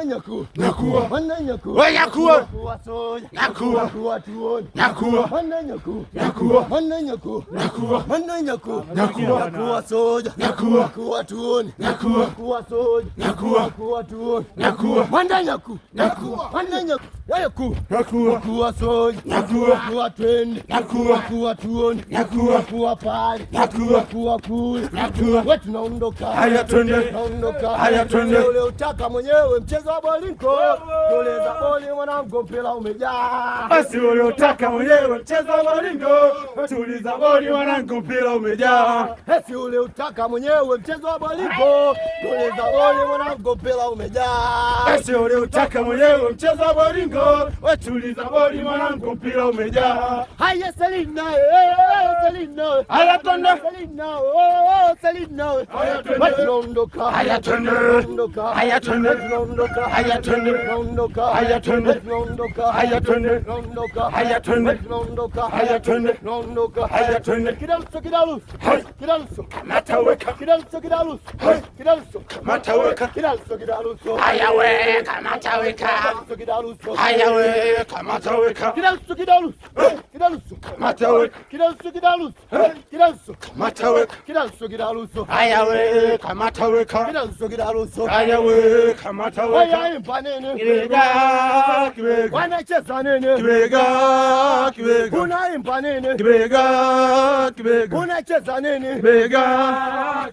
Nyaku, Nyakua, Manda Nyaku, we Nyakua, Soja, Nyakua, Nyakua tuone, Nyakua, Manda Nyaku, Nyakua, Manda Nyaku, Nyakua, Manda Nyaku, Nyakua, Nyakua soja, Nyakua, Nyakua tuone, Nyakua, Nyakua soja, Nyakua, Nyakua tuone, Nyakua, Manda Nyaku, Nyakua, Manda Nyaku, Nyaku, Nyakua, Nyakua soja, Nyakua, Nyakua twende, Nyakua, Nyakua tuone, Nyakua, Nyakua pale, Nyakua, Nyakua kule, Nyakua, wewe tunaondoka, haya twende, tunaondoka, haya twende, ule utaka mwenyewe mchezo wa bolingo, tueleza boli mwanangu, mpira umejaa, basi uliotaka mwenyewe mchezo wa maringo, tuliza boli wanangu, mpira umejaa. esi ule utaka mwenyewe mchezo wa bolingo, tueleza boli mwanangu, mpira umejaa, Basi uliotaka mwenyewe mchezo wa maringo, tuliza boli mwanangu, mpira umejaa. haya Selina, Selina, Haya twende, Selina, Selina, Haya twende. tunaondoka, haya twende, tunaondoka, haya twende, tunaondoka, haya twende, tunaondoka, haya twende, tunaondoka, haya twende, tunaondoka, haya twende, tunaondoka, haya twende, tunaondoka, haya twende, kidaluso, kidaluso, Hai. kidaluso, mataweka, kidaluso, kidaluso, Hai. kidaluso, mataweka, kidaluso, kidaluso, haya weka, mataweka, kidaluso, kidaluso, haya weka, mataweka, kidaluso, kidaluso, kidaluso, mataweka, kidaluso, kidaluso, kidaluso, mataweka, kidaluso, kidaluso, haya weka, mataweka, kidaluso, kidaluso, haya weka, mataweka, haya impa nene, kibega, kibega, wanacheza nene, kibega, kibega, unaimpa nene, kibega, kibega, unacheza nene, kibega.